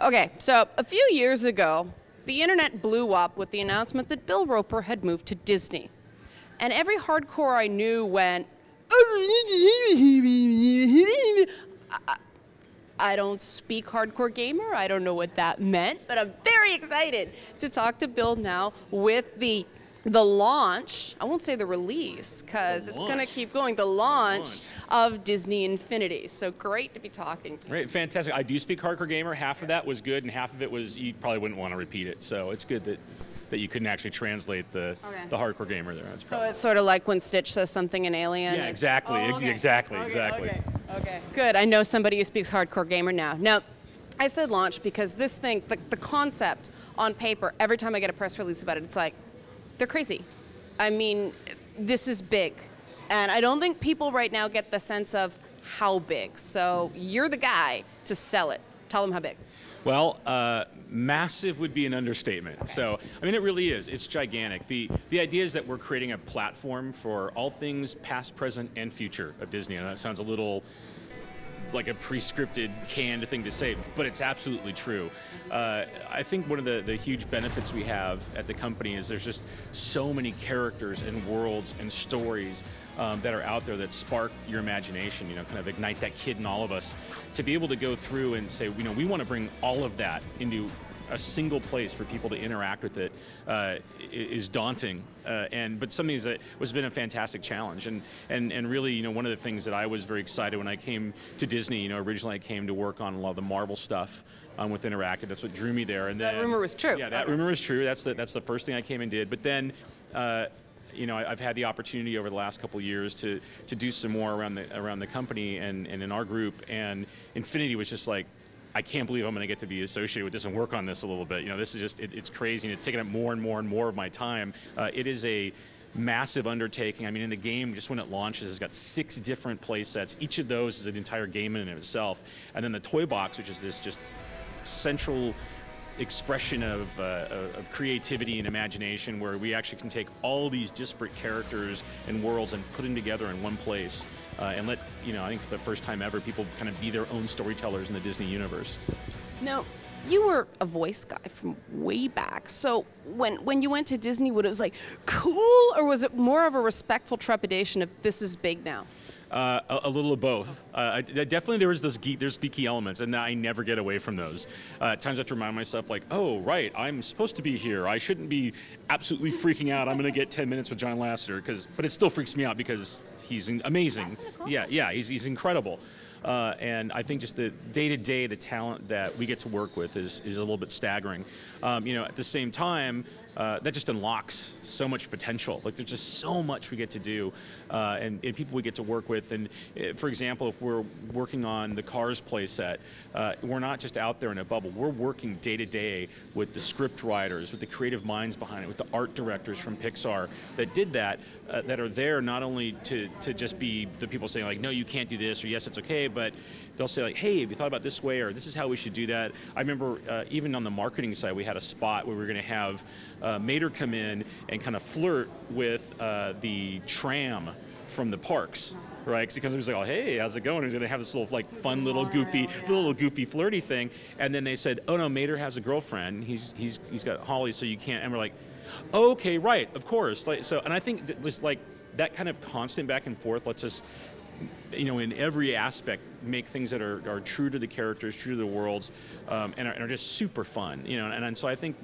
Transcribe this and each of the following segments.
Okay, so a few years ago, the internet blew up with the announcement that Bill Roper had moved to Disney. And every hardcore I knew went, I don't speak hardcore gamer, I don't know what that meant, but I'm very excited to talk to Bill now with the launch, I won't say the release, because it's going to keep going, the launch of Disney Infinity. So great to be talking to you. Great, fantastic. I do speak hardcore gamer. Half of that was good, and half of it was you probably wouldn't want to repeat it. So it's good that you couldn't actually translate the hardcore gamer there. That's so it's sort of like when Stitch says something in Alien. Yeah, exactly, exactly. Okay, good. I know somebody who speaks hardcore gamer now. Now, I said launch because this thing, the concept on paper, every time I get a press release about it, it's like, they're crazy. I mean, this is big. And I don't think people right now get the sense of how big. So you're the guy to sell it. Tell them how big. Well, massive would be an understatement. So, I mean, it really is. It's gigantic. The idea is that we're creating a platform for all things past, present, and future of Disney. And that sounds a little like a pre-scripted, canned thing to say, but it's absolutely true. I think one of the huge benefits we have at the company is there's just so many characters and worlds and stories that are out there that spark your imagination, kind of ignite that kid in all of us. To be able to go through and say, we want to bring all of that into a single place for people to interact with it is daunting, but something that has been a fantastic challenge. And really, one of the things that I was very excited when I came to Disney. Originally I came to work on a lot of the Marvel stuff with Interactive. That's what drew me there. And so that rumor was true. Yeah, that rumor was true. That's the first thing I came and did. But then. I've had the opportunity over the last couple of years to do some more around the company and in our group, and Infinity was just like, I can't believe I'm going to get to be associated with this and work on this a little bit. This is just, it's crazy, and it's taking up more and more and more of my time. It is a massive undertaking. I mean, in the game, just when it launches, it's got 6 different play sets. Each of those is an entire game in and of itself. And then the toy box, which is this just central expression of creativity and imagination, where we actually can take all these disparate characters and worlds and put them together in one place. And let, I think for the first time ever, people kind of be their own storytellers in the Disney universe. Now, you were a voice guy from way back. So when you went to Disney, it was like, cool, or was it more of a respectful trepidation of this is big now? A little of both. Definitely there's geeky elements, and I never get away from those. At times I have to remind myself, like, oh, right, I'm supposed to be here. I shouldn't be absolutely freaking out. I'm going to get 10 minutes with John Lasseter, but it still freaks me out because he's amazing. Yeah, he's incredible. And I think just the day-to-day, the talent that we get to work with is a little bit staggering. At the same time, that just unlocks so much potential. Like, there's just so much we get to do, and people we get to work with. And for example, if we're working on the Cars playset, we're not just out there in a bubble. We're working day to day with the script writers, with the creative minds behind it, with the art directors from Pixar that did that, that are there not only to just be the people saying, like, no, you can't do this, or yes, it's okay, but they'll say, like, hey, have you thought about this way, or this is how we should do that. I remember even on the marketing side, we had a spot where we were going to have Mater come in and kind of flirt with the tram from the parks, right? Because he was like, oh, hey, how's it going? He was going to have this little, like, fun little goofy flirty thing, and then they said, oh no, Mater has a girlfriend. He's got Holly, so you can't. And we're like, okay, right, of course. Like, so, and I think that just like that kind of constant back and forth lets us, in every aspect, make things that are true to the characters, true to the worlds, and are just super fun. And so I think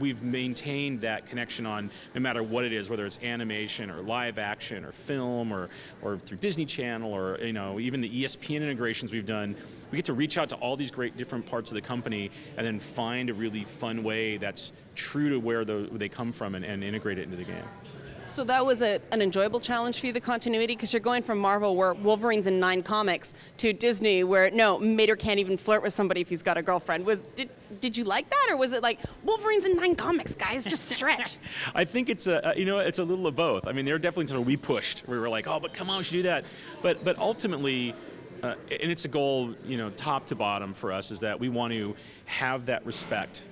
we've maintained that connection on no matter what it is, whether it's animation or live action or film or through Disney Channel or even the ESPN integrations we've done. We get to reach out to all these great different parts of the company and then find a really fun way that's true to where they come from and integrate it into the game. So that was an enjoyable challenge for you, the continuity, because you're going from Marvel, where Wolverine's in 9 comics, to Disney, where no, Mater can't even flirt with somebody if he's got a girlfriend. Did you like that, or was it like Wolverine's in 9 comics, guys, just stretch? I think it's it's a little of both. I mean, there are definitely times we pushed, where we were like, oh, but come on, we should do that. But ultimately, and it's a goal, top to bottom for us, is that we want to have that respect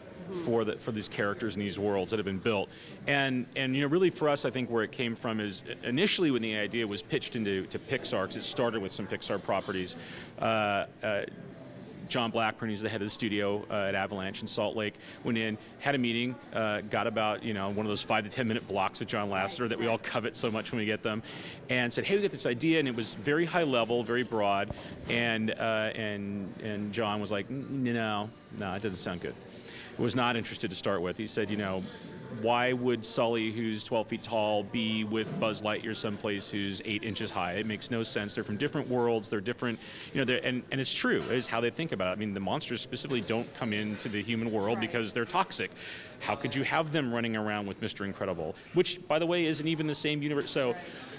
for these characters and these worlds that have been built, and really for us, I think where it came from is initially when the idea was pitched to Pixar, because it started with some Pixar properties. John Blackburn, who's the head of the studio at Avalanche in Salt Lake, went in, had a meeting, got about one of those 5 to 10 minute blocks with John Lasseter that we all covet so much when we get them, and said, hey, we got this idea, and it was very high level, very broad, and John was like, no, it doesn't sound good. Was not interested to start with. He said, why would Sully, who's 12 feet tall, be with Buzz Lightyear someplace who's 8 inches high? It makes no sense. They're from different worlds. They're different, and it's true. It's how they think about it. I mean, the monsters specifically don't come into the human world because they're toxic. How could you have them running around with Mr. Incredible? Which, by the way, isn't even the same universe. So,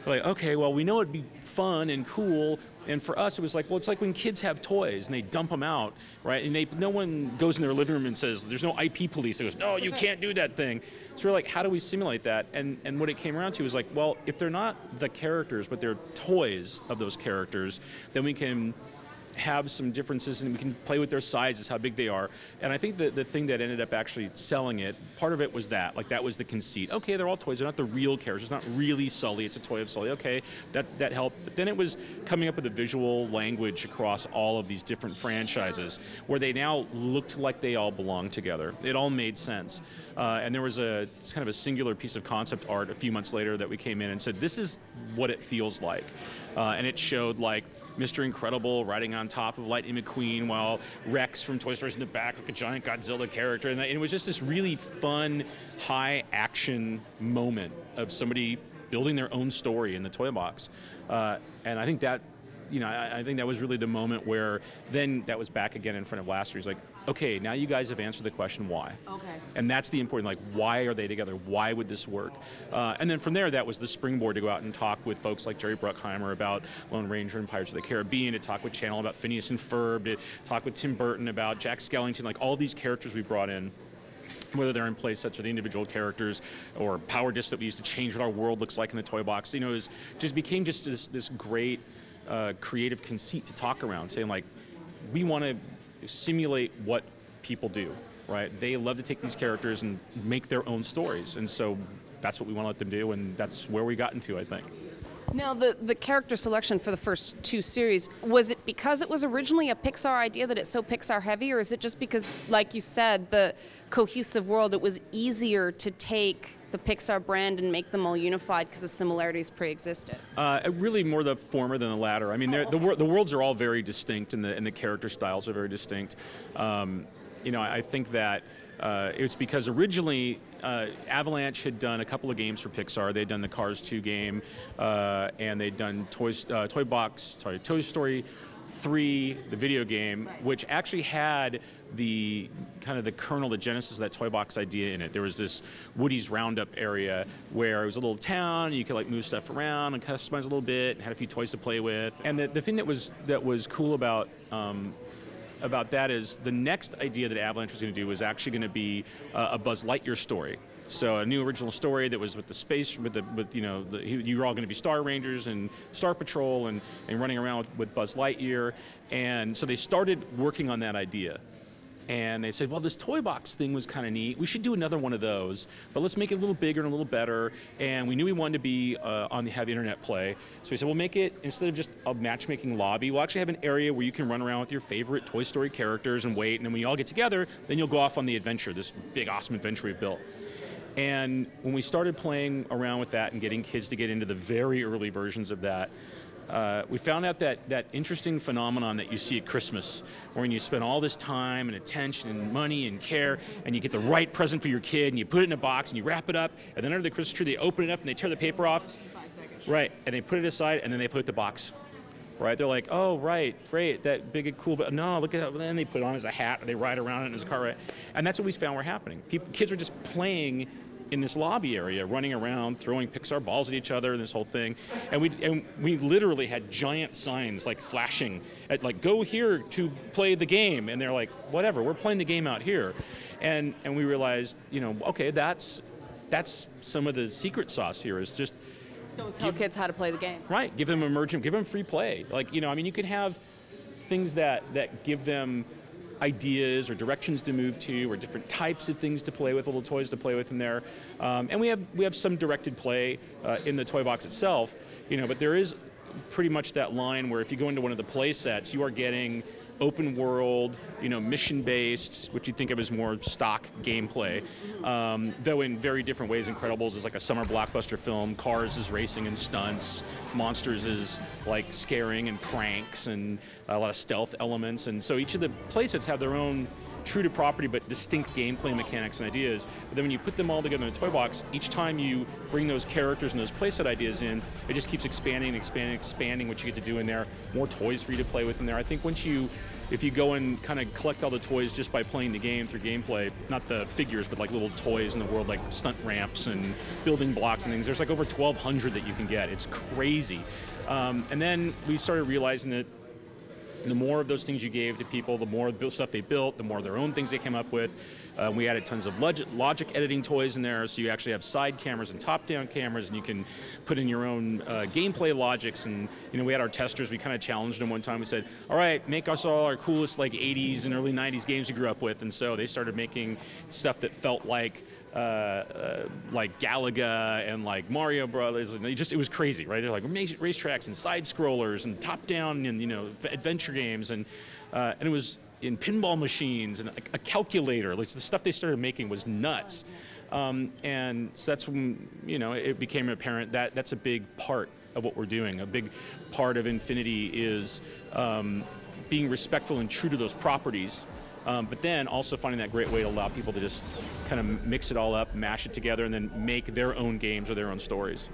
like, okay, well, we know it'd be fun and cool. And for us, it was like, well, it's like when kids have toys and they dump them out, right? And no one goes in their living room and says, there's no IP police that goes, no, you can't do that thing. So we're like, how do we simulate that? And what it came around to was like, well, if they're not the characters, but they're toys of those characters, then we can have some differences and we can play with their sizes, how big they are. And I think that the thing that ended up actually selling it, part of it was that was the conceit. Okay, they're all toys, they're not the real characters, it's not really Sully, it's a toy of Sully. Okay, that helped. But then it was coming up with a visual language across all of these different franchises where they now looked like they all belonged together. It all made sense. And there was it's kind of a singular piece of concept art a few months later that we came in and said, this is what it feels like. And it showed like Mr. Incredible riding on top of Lightning McQueen while Rex from Toy Story's in the back like a giant Godzilla character. And it was just this really fun, high action moment of somebody building their own story in the toy box. And I think that, I think that was really the moment where then that was back again in front of Lasseter. He's like, okay, now you guys have answered the question why. Okay. And that's the important, like, why are they together? Why would this work? And then from there, that was the springboard to go out and talk with folks like Jerry Bruckheimer about Lone Ranger and Pirates of the Caribbean, to talk with Channel about Phineas and Ferb, to talk with Tim Burton about Jack Skellington, like all these characters we brought in, whether they're in play sets or the individual characters or power discs that we used to change what our world looks like in the toy box. It was became just this great creative conceit to talk around, saying like, we want to simulate what people do, right? They love to take these characters and make their own stories, and so that's what we want to let them do, and that's where we got into, I think. Now, the character selection for the first 2 series, was it because it was originally a Pixar idea that it's so Pixar heavy, or is it just because, like you said, the cohesive world, it was easier to take the Pixar brand and make them all unified because the similarities pre-existed? Really more the former than the latter. I mean, the worlds are all very distinct, and the character styles are very distinct. I think that it's because originally Avalanche had done a couple of games for Pixar. They'd done the Cars 2 game, and they'd done Toy Story 3, the video game, which actually had the kind of the kernel, the genesis of that toy box idea in it. There was this Woody's Roundup area where it was a little town, you could like move stuff around and customize a little bit, and had a few toys to play with. And the thing that was cool about that is the next idea that Avalanche was going to do was actually going to be a Buzz Lightyear story. So a new original story that was with the space, you were all going to be Star Rangers and Star Patrol and running around with Buzz Lightyear. And so they started working on that idea. And they said, well, this toy box thing was kind of neat. We should do another one of those, but let's make it a little bigger and a little better. And we knew we wanted to be have internet play. So we said, we'll make it, instead of just a matchmaking lobby, we'll actually have an area where you can run around with your favorite Toy Story characters and wait. And then when you all get together, then you'll go off on the adventure, this big, awesome adventure we've built. And when we started playing around with that and getting kids to get into the very early versions of that, we found out that interesting phenomenon that you see at Christmas, when you spend all this time and attention and money and care, and you get the right present for your kid, and you put it in a box, and you wrap it up, and then under the Christmas tree, they open it up, and they tear the paper off. Right, and they put it aside, and then they put it in the box. Right, they're like, oh, right, great, that big and cool, but no, look at that, and then they put it on as a hat, and they ride around it in his car, right? And that's what we found were happening. Kids are just playing in this lobby area, running around, throwing Pixar balls at each other, and this whole thing. And we literally had giant signs like flashing at like, go here to play the game. And they're like, whatever, we're playing the game out here. And we realized, okay, that's some of the secret sauce here, is just don't tell kids how to play the game. Right, give them Emergent, give them free play. Like, I mean, you can have things that give them ideas or directions to move to, or different types of things to play with, little toys to play with in there. And we have some directed play in the toy box itself, but there is pretty much that line where if you go into one of the play sets, you are getting open world, mission-based, which you'd think of as more stock gameplay, though in very different ways. Incredibles is like a summer blockbuster film, Cars is racing and stunts, Monsters is like scaring and pranks and a lot of stealth elements, and so each of the playsets have their own true to property but distinct gameplay mechanics and ideas. But then when you put them all together in a toy box, each time you bring those characters and those playset ideas in, it just keeps expanding and expanding and expanding what you get to do in there. More toys for you to play with in there. I think if you go and kind of collect all the toys just by playing the game through gameplay, not the figures, but like little toys in the world, like stunt ramps and building blocks and things, there's like over 1,200 that you can get. It's crazy. And then we started realizing that the more of those things you gave to people, the more stuff they built, the more their own things they came up with. We added tons of logic editing toys in there, so you actually have side cameras and top-down cameras, and you can put in your own gameplay logics. And we had our testers. We kind of challenged them one time. We said, "All right, make us all our coolest like '80s and early '90s games we grew up with." And so they started making stuff that felt like Galaga and like Mario Brothers, and it was crazy, right? They're like racetracks and side scrollers and top down and adventure games, and it was in pinball machines and a calculator. Like the stuff they started making was nuts, and so that's when it became apparent that that's a big part of what we're doing. A big part of Infinity is being respectful and true to those properties. But then also finding that great way to allow people to just kind of mix it all up, mash it together, and then make their own games or their own stories.